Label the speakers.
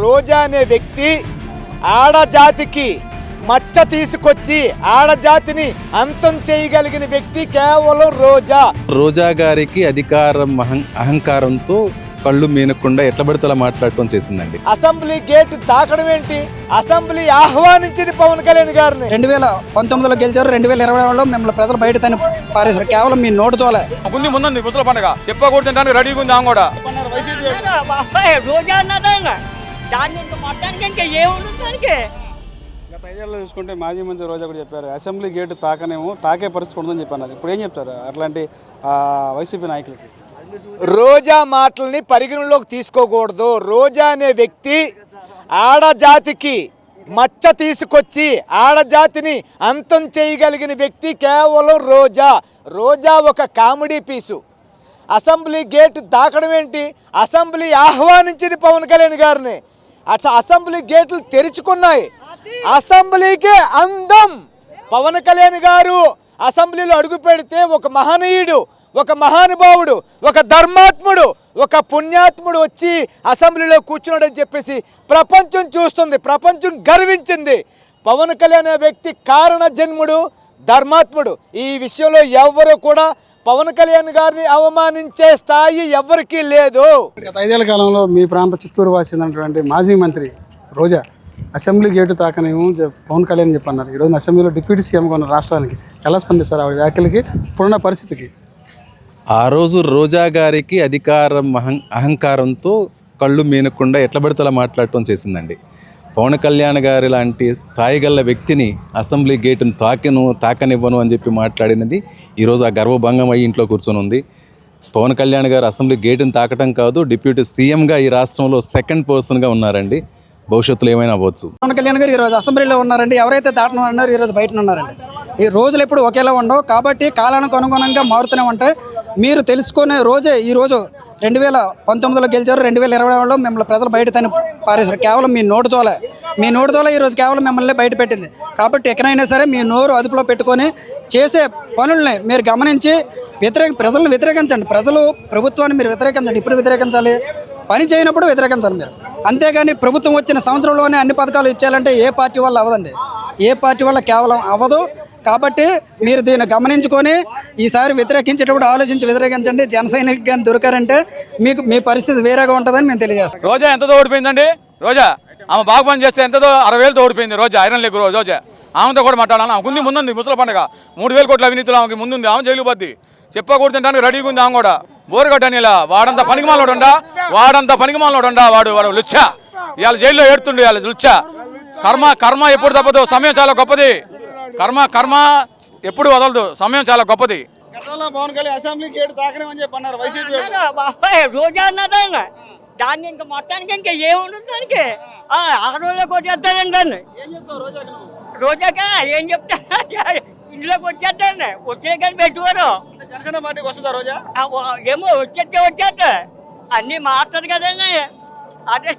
Speaker 1: రోజా అనే వ్యక్తి ఆడజాతికి మచ్చ తీసుకొచ్చి ఆడజాతిని అంతం చేయగలిగిన వ్యక్తి కేవలం రోజా.
Speaker 2: రోజా గారికి అధికారం అహంకారంతో కళ్ళు మీనకుండా ఎట్లా పడితే అలా మాట్లాడటం చేసిందండి.
Speaker 1: అసెంబ్లీ గేట్ తాకడం ఏంటి? అసెంబ్లీ ఆహ్వానించింది పవన్ కళ్యాణ్ గారిని.
Speaker 3: 2019లో గెలిచారు, 2020లో మిమ్మల్ని ప్రజలు బయట తని పారేశారు కేవలం మీ నోటుతోలే.
Speaker 4: ముందు ముసల పండుగ చెప్పకూడదు రెడీగా ఉంది ఆమె కూడా.
Speaker 5: రోజా అన్నదాన్ని దాన్ని ఇంకా మొత్తానికి ఇంకా ఏముంటుంది దానికి.
Speaker 6: గత 5 ఏళ్ళు చూసుకుంటే మాజీ మంత్రి రోజా కూడా చెప్పారు అసెంబ్లీ గేటు తాకే పరిస్థితి ఉండదని చెప్పన్నారు. ఇప్పుడు ఏం చెప్తారు అట్లాంటి వైసీపీ నాయకులకి?
Speaker 1: రోజా మాటల్ని పరిగణలోకి తీసుకోకూడదు. రోజా అనే వ్యక్తి ఆడజాతికి మచ్చ తీసుకొచ్చి ఆడజాతిని అంతం చేయగలిగిన వ్యక్తి కేవలం రోజా. రోజా ఒక కామెడీ పీసు. అసెంబ్లీ గేట్ తాకడం ఏంటి? అసెంబ్లీ ఆహ్వానించింది పవన్ కళ్యాణ్ గారిని. అసెంబ్లీ గేట్లు తెరుచుకున్నాయి. అసెంబ్లీకే అందం. పవన్ కళ్యాణ్ గారు అసెంబ్లీలో అడుగు పెడితే ఒక మహనీయుడు, ఒక మహానుభావుడు, ఒక ధర్మాత్ముడు, ఒక పుణ్యాత్ముడు వచ్చి అసెంబ్లీలో కూర్చున్నాడని చెప్పేసి ప్రపంచం చూస్తుంది, ప్రపంచం గర్వించింది. పవన్ కళ్యాణ్ అనే వ్యక్తి కారణ జన్ముడు, ధర్మాత్ముడు. ఈ విషయంలో ఎవరు కూడా పవన్ కళ్యాణ్ గారిని అవమానించే స్థాయి ఎవరికీ లేదు.
Speaker 6: గత 5 ఏళ్ల కాలంలో మీ ప్రాంత చిత్తూరు వాసినటువంటి మాజీ మంత్రి రోజా అసెంబ్లీ గేటు తాకనేమో పవన్ కళ్యాణ్ చెప్పన్నారు. ఈరోజు అసెంబ్లీలో డిప్యూటీ సీఎంగా ఉన్న రాష్ట్రానికి ఎలా స్పందిస్తారు ఆవిడ వ్యాఖ్యలకి, ఇప్పుడున్న పరిస్థితికి?
Speaker 2: ఆ రోజు రోజా గారికి అధికారం అహంకారంతో కళ్ళు మీనకుండా ఎట్లా పడితే అలా మాట్లాడటం చేసిందండి. పవన్ కళ్యాణ్ గారి లాంటి స్థాయి గల వ్యక్తిని అసెంబ్లీ గేటును తాకనివ్వను అని చెప్పి మాట్లాడినది ఈరోజు ఆ గర్వభంగం అయ్యి ఇంట్లో కూర్చొని ఉంది. పవన్ కళ్యాణ్ గారు అసెంబ్లీ గేటును తాకటం కాదు, డిప్యూటీ సీఎంగా ఈ రాష్ట్రంలో సెకండ్ పర్సన్గా ఉన్నారండి. భవిష్యత్తులో ఏమైనా అవ్వచ్చు.
Speaker 3: పవన్ కళ్యాణ్ గారు ఈరోజు అసెంబ్లీలో ఉన్నారండి. ఎవరైతే దాటను అన్నారో ఈరోజు బయట ఉన్నారండి. ఈ రోజులు ఎప్పుడు ఒకేలా ఉండవు కాబట్టి కాలానికి అనుగుణంగా మారుతూనే ఉంటాయి. మీరు తెలుసుకునే రోజే ఈరోజు 2019లో గెలిచారు, 2020లో మిమ్మల్ని ప్రజలు బయట తని పారేశారు కేవలం మీ నోటుతోలే. మీ నోటుతోలే ఈరోజు కేవలం మిమ్మల్ని బయట పెట్టింది. కాబట్టి ఎక్కడైనా సరే మీ నోరు అదుపులో పెట్టుకొని చేసే పనుల్ని మీరు గమనించి ప్రజలను వ్యతిరేకించండి. ప్రజలు ప్రభుత్వాన్ని మీరు వ్యతిరేకించండి. ఇప్పుడు వ్యతిరేకించాలి, పని చేయనప్పుడు వ్యతిరేకించాలి మీరు. అంతేగాని ప్రభుత్వం వచ్చిన సంవత్సరంలోనే అన్ని పథకాలు ఇచ్చేయాలంటే ఏ పార్టీ వల్ల అవ్వదండి. ఏ పార్టీ వల్ల కేవలం అవ్వదు. కాబట్టి మీరు దీన్ని గమనించుకొని ఈసారి వ్యతిరేకించేటప్పుడు ఆలోచించి వ్యతిరేకించండి. జన సైనిక కానీ దొరికారంటే మీకు మీ పరిస్థితి వేరేగా ఉంటుందని మేము తెలియజేస్తాం.
Speaker 4: రోజా ఎంతతో ఓడిపోయిందండి? రోజా ఆమె బాగా పని చేస్తే ఎంతతో 60,000తో ఓడిపోయింది రోజా. ఐరన్ లెగ్ రోజా. ఆమెతో కూడా మాట్లాడాలి. ఆమె ముందుంది ముసల పండుగ 3,000 కోట్ల అవినీతిలో ఆమెకి ముందుంది. ఆమె జైలు పోద్ది చెప్పకూడదు రెడీగా ఉంది. ఆమె కూడా బోరుగట్టని ఇలా వాడంత పనికిమాలోడుండా వాడు లుచ్చా. ఇవాళ జైల్లో ఏడుతుండే ఇవాళ లుచ్చా. కర్మ ఎప్పుడు తప్పదు. సమయం చాలా గొప్పది. కర్మ ఎప్పుడు వదలదు. సమయం చాలా గొప్పది.
Speaker 6: పవన్ కళ్యాణ్ అసెంబ్లీ గేటు తాకనేమని చెప్పన్నారు వైసీపీ.
Speaker 5: రోజా అన్నదాన్ని దాన్ని ఇంకా మొత్తానికి ఇంకా ఏముంటుంది దానికి. ఆడవాళ్ళకి వచ్చేస్తానండి దాన్ని. రోజాకా ఏం చెప్తా ఇంట్లోకి వచ్చేస్తాను. వచ్చినా కానీ పెట్టుకోరు.
Speaker 6: జనసేన పార్టీకి వస్తుందా రోజా?
Speaker 5: ఏమో వచ్చేస్తా అన్నీ మారుతుంది కదండి. అదే